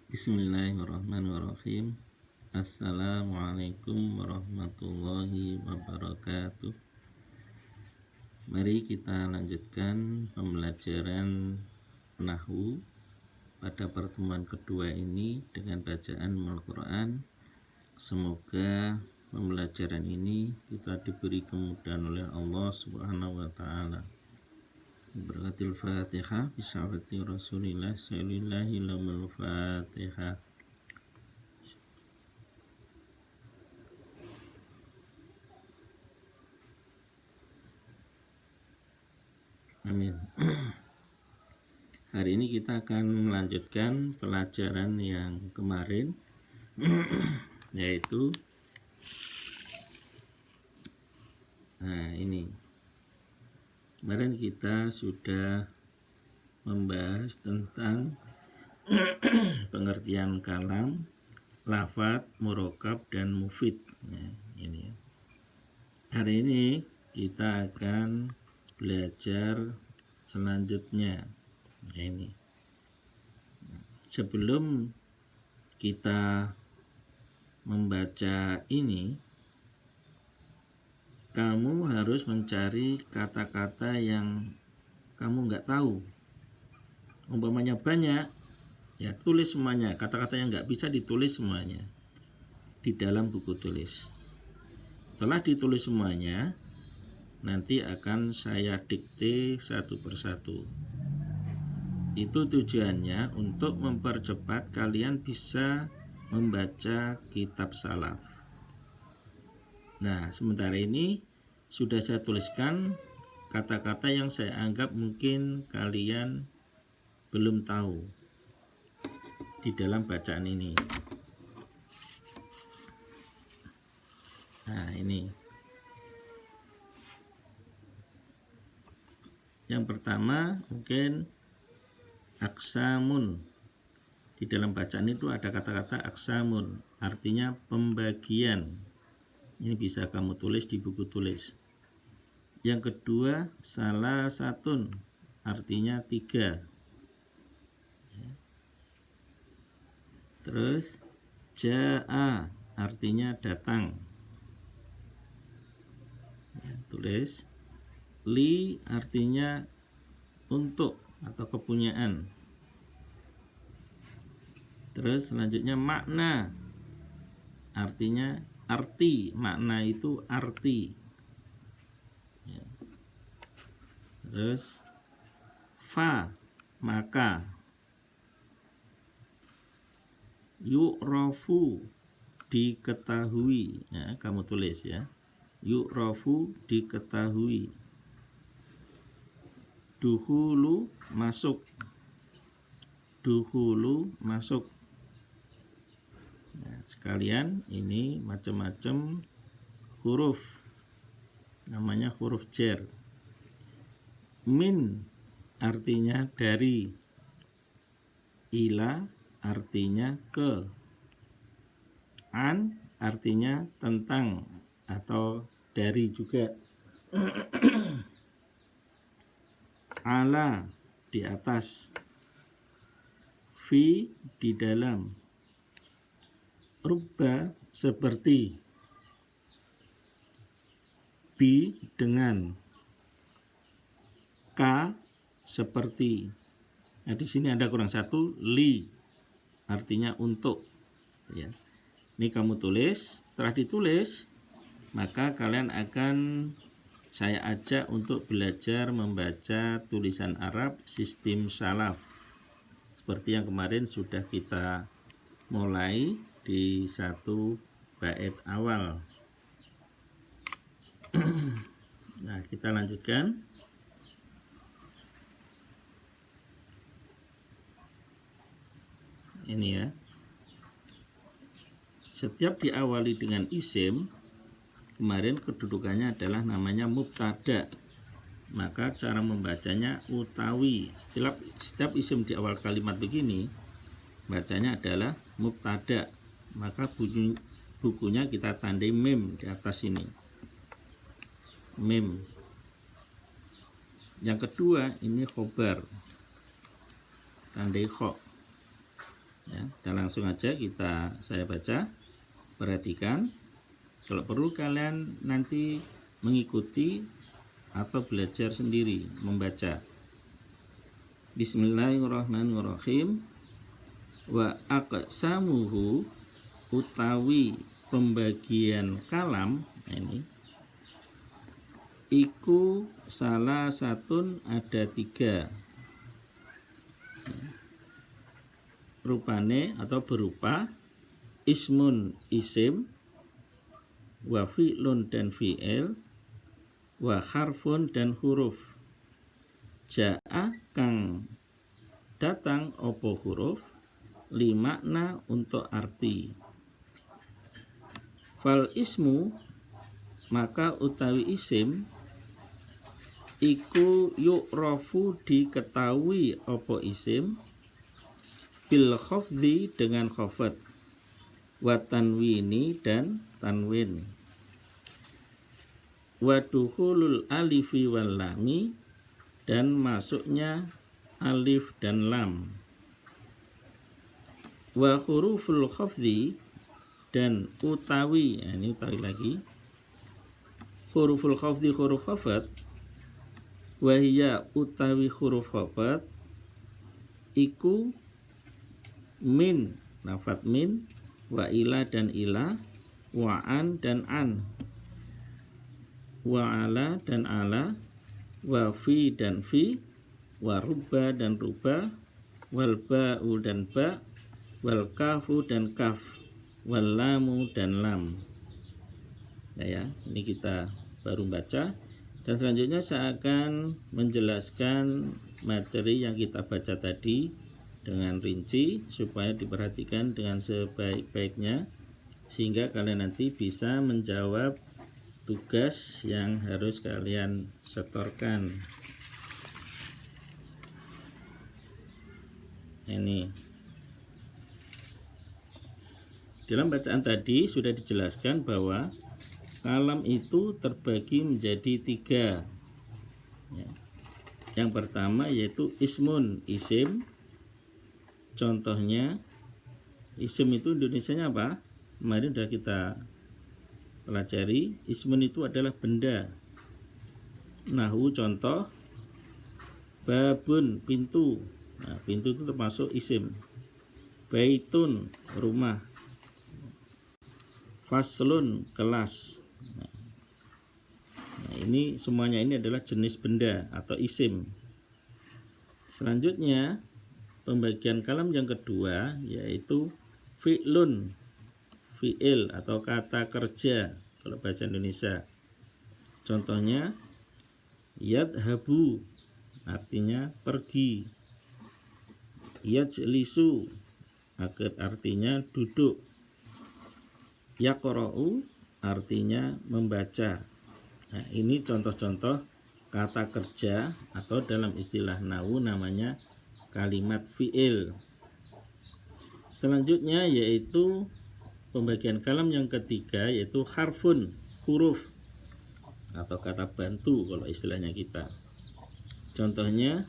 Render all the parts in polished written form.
Bismillahirrahmanirrahim. Assalamualaikum warahmatullahi wabarakatuh. Mari kita lanjutkan pembelajaran nahwu pada pertemuan kedua ini dengan bacaan Al-Quran. Semoga pembelajaran ini kita diberi kemudahan oleh Allah Subhanahu wa Ta'ala. Berkatil Fatihah bisawati Rasulillah sallallahu lamul Fatihah. Amin. Hari ini kita akan melanjutkan pelajaran yang kemarin yaitu ini. Kemarin kita sudah membahas tentang pengertian kalam, lafadz, murokab, dan mufid. Ini. Hari ini kita akan belajar selanjutnya. Ini. Sebelum kita membaca ini, kamu harus mencari kata-kata yang kamu nggak tahu. Umpamanya banyak, ya tulis semuanya. Kata-kata yang nggak bisa ditulis semuanya di dalam buku tulis. Setelah ditulis semuanya, nanti akan saya dikte satu persatu. Itu tujuannya untuk mempercepat kalian bisa membaca kitab salaf. Nah, sementara ini sudah saya tuliskan kata-kata yang saya anggap mungkin kalian belum tahu di dalam bacaan ini. Nah, ini. Yang pertama mungkin aksamun. Di dalam bacaan itu ada kata-kata aksamun, artinya pembagian. Ini bisa kamu tulis di buku tulis. Yang kedua, salah satun, artinya 3. Terus, ja'a, artinya datang. Tulis. Li, artinya untuk atau kepunyaan. Terus selanjutnya makna, artinya arti, makna itu arti. Terus fa, maka. Yu'rafu, diketahui. Ya, kamu tulis ya. Yu'rafu, diketahui. Duhulu, masuk. Duhulu, masuk. Nah, sekalian ini macam-macam huruf, namanya huruf jar. Min artinya dari, ila artinya ke, an artinya tentang atau dari juga, ala di atas, fi di dalam, rubba seperti, bi dengan, ka seperti. Nah, di sini ada kurang satu, li artinya untuk. Ya. Ini kamu tulis. Setelah ditulis, maka kalian akan saya ajak untuk belajar membaca tulisan Arab sistem salaf. Seperti yang kemarin sudah kita mulai di satu bait awal. Nah, kita lanjutkan. Ini ya. Setiap diawali dengan isim, kemarin kedudukannya adalah namanya mubtada. Maka cara membacanya utawi. Setiap isim di awal kalimat begini, bacanya adalah mubtada. Maka bukunya kita tandai mim di atas ini. Mim. Yang kedua ini khobar. Tandai kho. Ya, dan langsung aja saya baca, perhatikan. Kalau perlu kalian nanti mengikuti atau belajar sendiri membaca. Bismillahirrahmanirrahim. Wa aqsamuhu utawi pembagian kalam ini iku salah satun ada 3 rupane atau berupa ismun isim, wa fi'lun dan fi'il, wa harfun dan huruf. Ja'a kang datang opo huruf li makna untuk arti. Fal ismu maka utawi isim iku yu'rafu diketahui opo isim bil khafdhi dengan khafat, wa tanwini dan tanwin, wa dukhulul alifi wal lami dan masuknya alif dan lam, wa huruful khafdhi dan utawi, ini utawi lagi, huruful khafdhi huruf khafat, wa hiya utawi huruf khafat iku min, lafat min, wa ila dan ila, wa an dan an, wa ala dan ala, wa fi dan fi, wa rubba dan rubba, wal ba'u dan ba, wal kafu dan kaf, wal lamu dan lam. Nah ya, ini kita baru baca. Dan selanjutnya saya akan menjelaskan materi yang kita baca tadi dengan rinci supaya diperhatikan dengan sebaik-baiknya sehingga kalian nanti bisa menjawab tugas yang harus kalian setorkan. Ini dalam bacaan tadi sudah dijelaskan bahwa kalam itu terbagi menjadi 3 ya. Yang pertama yaitu ismun, isim. Contohnya isim itu Indonesianya apa? Kemarin sudah kita pelajari. Ismun itu adalah benda. Nahwu contoh babun, pintu. Nah, pintu itu termasuk isim. Baitun, rumah. Faslun, kelas. Nah, ini semuanya ini adalah jenis benda atau isim. Selanjutnya pembagian kalam yang kedua yaitu fi'lun, fi'il atau kata kerja kalau bahasa Indonesia. Contohnya yadhabu artinya pergi, yajlisu artinya duduk, yaqra'u artinya membaca. Nah, ini contoh-contoh kata kerja atau dalam istilah nahwu namanya kalimat fi'il. Selanjutnya yaitu pembagian kalam yang ketiga yaitu harfun, huruf atau kata bantu kalau istilahnya kita. Contohnya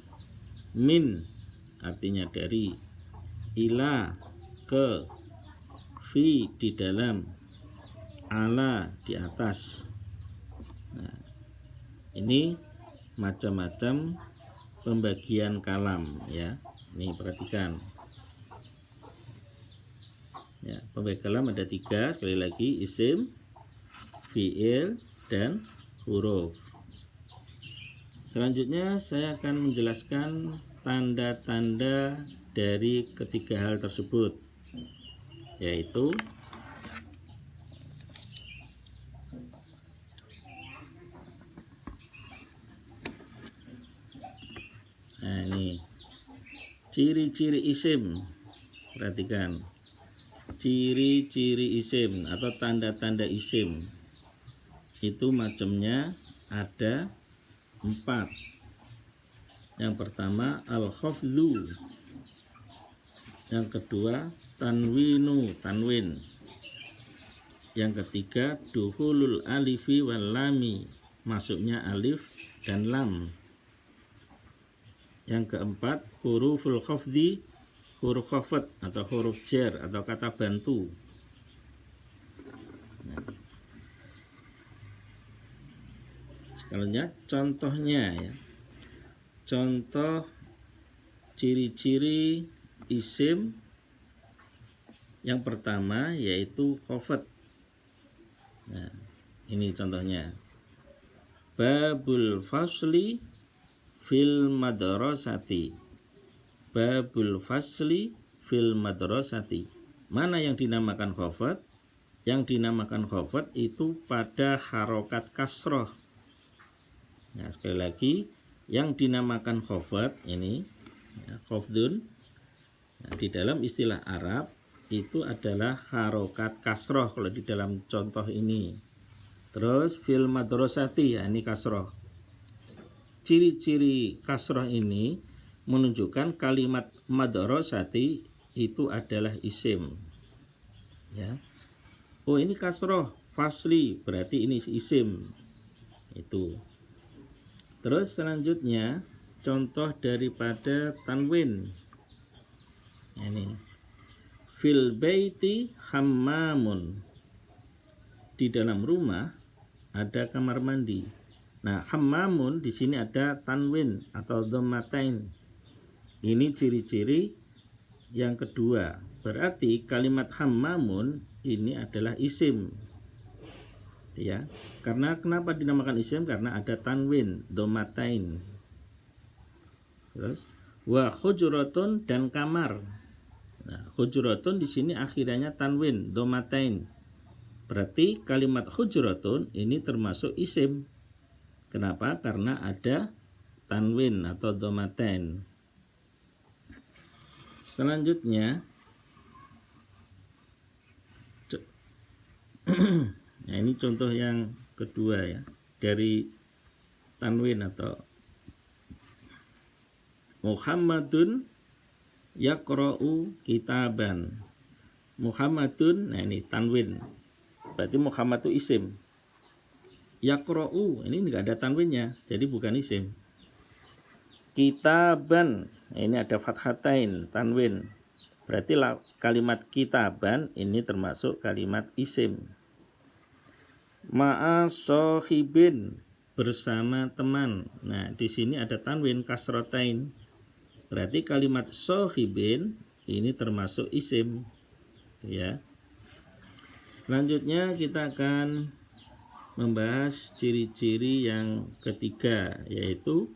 min artinya dari, ila ke, fi di dalam, ala di atas. Nah, ini macam-macam pembagian kalam ya. Nih perhatikan. Ya, pembagian kalam ada 3 sekali lagi, isim, fi'il dan huruf. Selanjutnya saya akan menjelaskan tanda-tanda dari ketiga hal tersebut, yaitu nah ini ciri-ciri isim. Perhatikan ciri-ciri isim atau tanda-tanda isim itu macamnya ada 4. Yang pertama al-khafdhu, yang kedua tanwinu, tanwin, yang ketiga dukhulul alifi wal lami, masuknya alif dan lam, yang keempat huruful khafdhi huruf khafat atau huruf jar atau kata bantu. Nah, selanjutnya contohnya ya. Contoh ciri-ciri isim yang pertama yaitu khafat. Nah, ini contohnya. Babul fasli fil madrasati. Babul fasli fil madrasati. Mana yang dinamakan khafat? Yang dinamakan khafat itu pada harokat kasroh. Nah, sekali lagi, yang dinamakan khafat ini ya, khafdun. Nah, di dalam istilah Arab itu adalah harokat kasroh kalau di dalam contoh ini. Terus fil madrasati, ya ini kasroh. Ciri-ciri kasroh ini menunjukkan kalimat madrasati itu adalah isim. Ya. Oh, ini kasroh fasli, berarti ini isim. Itu. Terus selanjutnya contoh daripada tanwin. Ini fil baiti hammamun. Di dalam rumah ada kamar mandi. Nah, hammamun di sini ada tanwin atau dhammatain. Ini ciri-ciri yang kedua. Berarti kalimat hammamun ini adalah isim. Ya, karena kenapa dinamakan isim? Karena ada tanwin, dhammatain. Terus wa hujuratun dan kamar. Nah, hujuratun di sini akhirnya tanwin, dhammatain. Berarti kalimat hujuratun ini termasuk isim. Kenapa? Karena ada tanwin atau dhammatain. Selanjutnya nah, ini contoh yang kedua ya, dari tanwin atau Muhammadun yaqra'u kitaban. Muhammadun, nah ini tanwin. Berarti Muhammad itu isim. Yaqra'u, ini enggak ada tanwinnya, jadi bukan isim. Kitaban, nah ini ada fathatain, tanwin. Berarti kalimat kitaban ini termasuk kalimat isim. Ma'asohibin, bersama teman. Nah, di sini ada tanwin kasrotain. Berarti kalimat sohibin ini termasuk isim. Ya. Selanjutnya kita akan membahas ciri-ciri yang ketiga, yaitu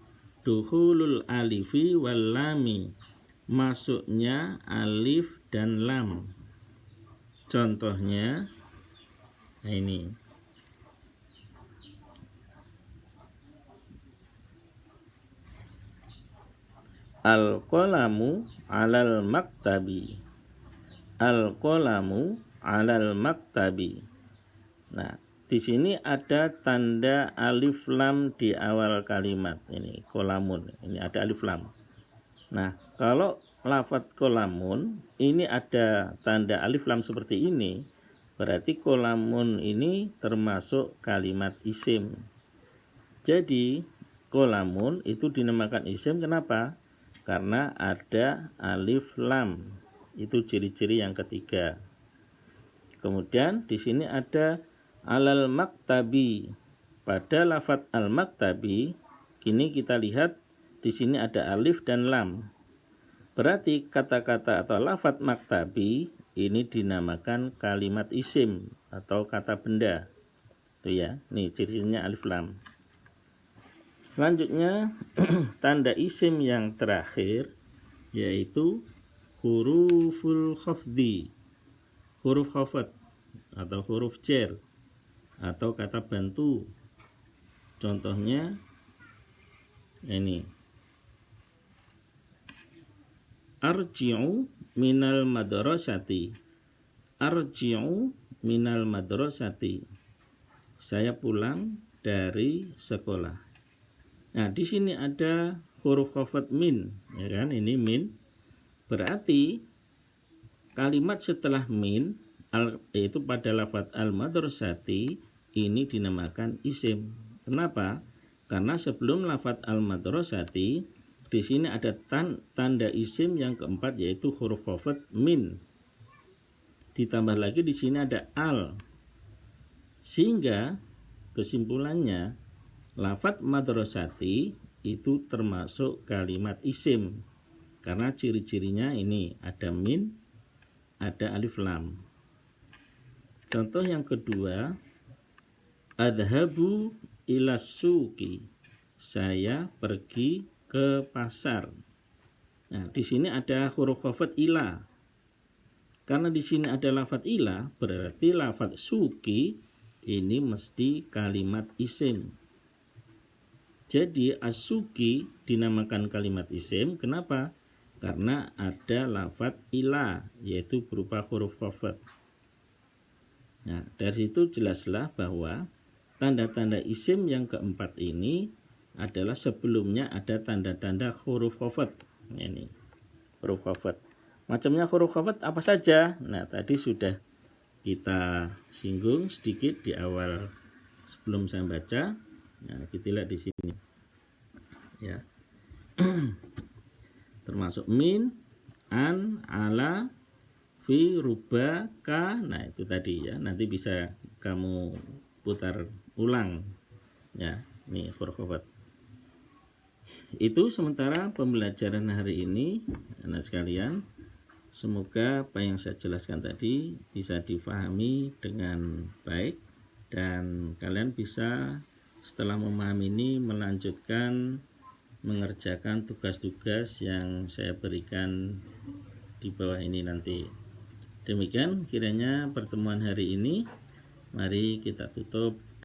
duhulul alifi wal lami. Masuknya alif dan lam. Contohnya, nah ini. Al-qalamu alal maktabi. Al-qalamu alal maktabi. Nah, di sini ada tanda alif lam di awal kalimat. Ini qalamun, ini ada alif lam. Nah, kalau lafadz qalamun ini ada tanda alif lam seperti ini, berarti qalamun ini termasuk kalimat isim. Jadi, qalamun itu dinamakan isim kenapa? Karena ada alif lam. Itu ciri-ciri yang ketiga. Kemudian di sini ada alal maktabi. Pada lafadz al maktabi, kini kita lihat di sini ada alif dan lam. Berarti kata-kata atau lafadz maktabi ini dinamakan kalimat isim atau kata benda. Itu ya. Nih cirinya alif lam. Selanjutnya tanda isim yang terakhir yaitu huruful khafdi. Huruf khafat atau huruf jar atau kata bantu. Contohnya ini. Arji'u minal madrasati. Arji'u minal madrasati. Saya pulang dari sekolah. Nah, di sini ada huruf khafat min, ya kan? Ini min. Berarti kalimat setelah min yaitu pada lafadz al-madrasati ini dinamakan isim. Kenapa? Karena sebelum lafadz al-madrasati di sini ada tanda isim yang keempat yaitu huruf khafat min. Ditambah lagi di sini ada al. Sehingga kesimpulannya lafadz madrasati itu termasuk kalimat isim. Karena ciri-cirinya ini ada min, ada alif lam. Contoh yang kedua, adhabu ilas suqi. Saya pergi ke pasar. Nah, di sini ada huruf khafat ila. Karena di sini ada lafadz ila, berarti lafadz suqi ini mesti kalimat isim. Jadi as-suqi dinamakan kalimat isim. Kenapa? Karena ada lafadz ila, yaitu berupa huruf khafat. Nah, dari situ jelaslah bahwa tanda-tanda isim yang keempat ini adalah sebelumnya ada tanda-tanda huruf khafat. Ini huruf khafat. Macamnya huruf khafat apa saja? Nah, tadi sudah kita singgung sedikit di awal sebelum saya baca. Nah, kita lihat di sini. Ya. Termasuk min, an, ala, fi, ruba, ka. Nah, itu tadi ya. Nanti bisa kamu putar ulang. Ya, ini huruf khafat. Itu sementara pembelajaran hari ini, anak sekalian. Semoga apa yang saya jelaskan tadi bisa difahami dengan baik dan kalian bisa setelah memahami ini melanjutkan mengerjakan tugas-tugas yang saya berikan di bawah ini nanti. Demikian kiranya pertemuan hari ini. Mari kita tutup